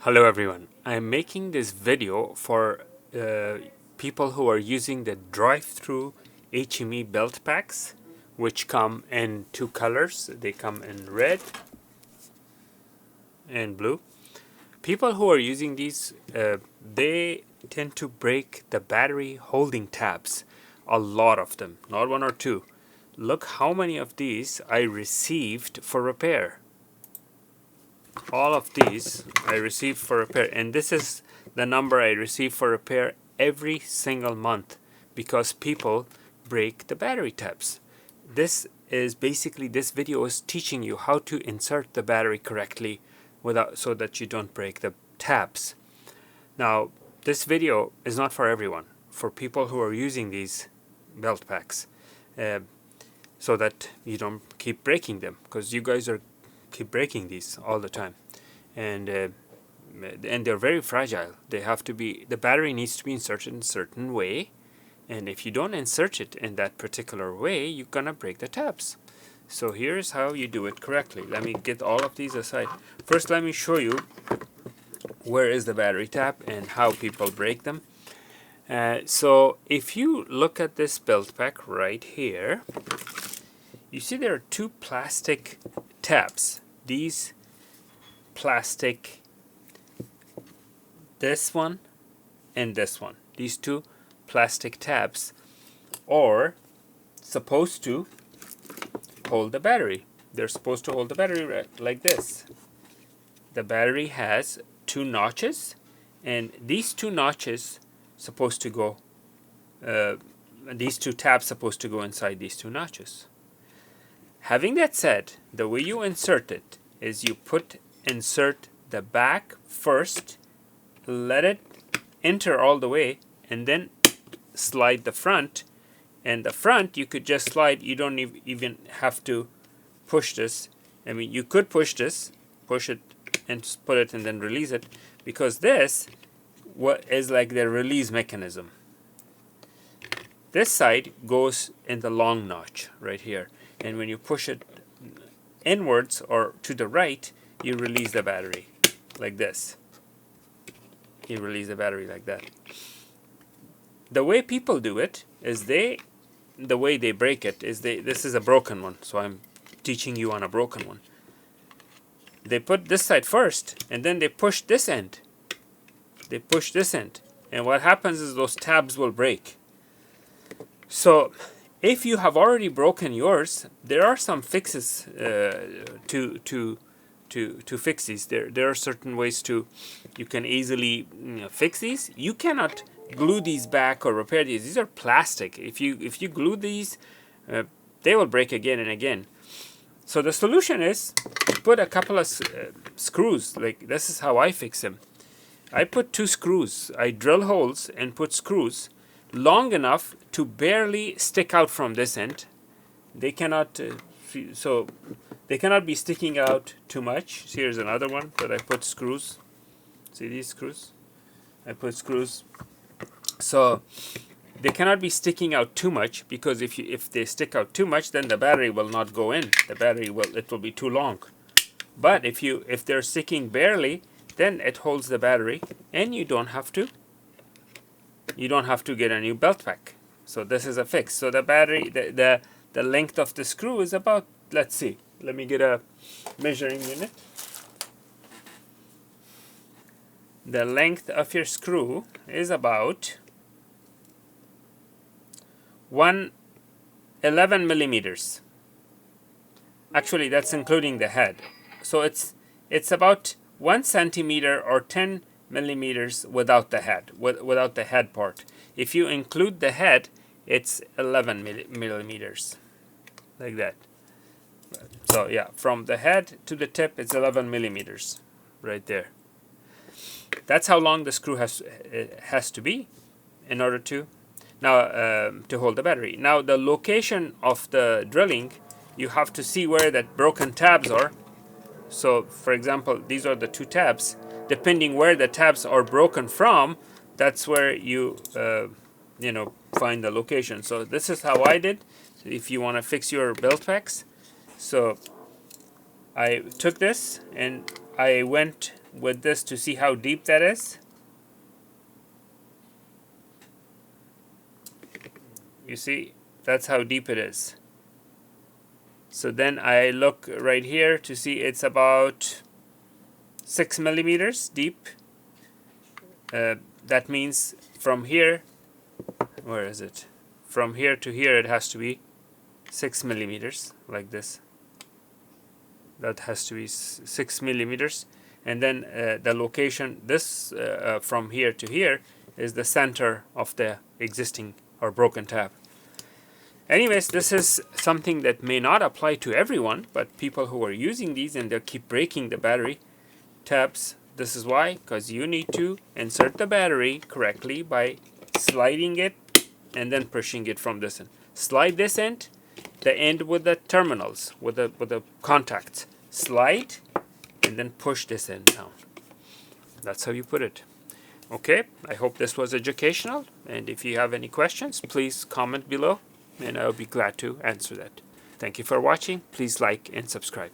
Hello everyone, I am making this video for people who are using the drive-through HME belt packs, which come in two colors. They come in red and blue. People who are using these, they tend to break the battery holding tabs. A lot of them, not one or two. Look how many of these I received for repair. All of these I received for repair, and this is the number I receive for repair every single month because people break the battery tabs. This is basically, this video is teaching you how to insert the battery correctly so that you don't break the tabs. Now, this video is not for everyone, for people who are using these belt packs, so that you don't keep breaking them, because you guys keep breaking these all the time, and they're very fragile. They have to be, the battery needs to be inserted in a certain way, and if you don't insert it in that particular way, you're gonna break the tabs. So here's how you do it correctly. Let me get all of these aside. First, let me show you where is the battery tab and how people break them. So if you look at this belt pack right here, you see there are two plastic tabs. These plastic, this one and this one, these two plastic tabs are supposed to hold the battery. They're supposed to hold the battery like this. The battery has two notches, and these two notches supposed to go, these two tabs supposed to go inside these two notches. Having that said, the way you insert it is you insert the back first, let it enter all the way, and then slide the front. And the front you could just slide. You don't even have to push this. I mean, you could push this, push it and put it and then release it, because this is like the release mechanism. This side goes in the long notch right here, and when you push it inwards or to the right, you release the battery like this. You release the battery like that. The way people do it is the way they break it is this is a broken one, so I'm teaching you on a broken one. They put this side first, and then they push this end. They push this end, and what happens is those tabs will break. So if you have already broken yours, there are some fixes to fix these. There are certain ways you can easily fix these. You cannot glue these back or repair these. These are plastic. If you glue these, they will break again and again. So the solution is put a couple of screws. Like, this is how I fix them. I put two screws. I drill holes and put screws long enough to barely stick out from this end. They cannot they cannot be sticking out too much. So here's another one that I put screws. See these screws? I put screws. So they cannot be sticking out too much, because if they stick out too much, then the battery will not go in. It will be too long. But if they're sticking barely, then it holds the battery, and you don't have to get a new belt pack. So this is a fix. So the battery, the length of the screw is about, let's see, let me get a measuring unit. The length of your screw is about 11 millimeters. Actually, that's including the head. So it's about 1 centimeter or 10 millimeters without the head, without the head part. If you include the head, it's 11 millimeters, like that. So yeah, from the head to the tip, it's 11 millimeters, right there. That's how long the screw has to be in order to hold the battery. Now, the location of the drilling, you have to see where that broken tabs are. So, for example, these are the two tabs. Depending where the tabs are broken from, that's where you find the location. So this is how I did. So if you want to fix your belt packs, so I took this and I went with this to see how deep that is. You see, that's how deep it is. So then I look right here to see it's about 6 millimeters deep. That means from here, where is it? From here to here it has to be 6 millimeters, like this. That has to be 6 millimeters. And then the location, this from here to here, is the center of the existing or broken tab. Anyways, this is something that may not apply to everyone, but people who are using these and they keep breaking the battery tabs, this is why, because you need to insert the battery correctly by sliding it and then pushing it from this end. Slide this end, the end with the terminals, with the contacts. Slide and then push this end down. That's how you put it. Okay, I hope this was educational, and if you have any questions, please comment below and I'll be glad to answer that. Thank you for watching. Please like and subscribe.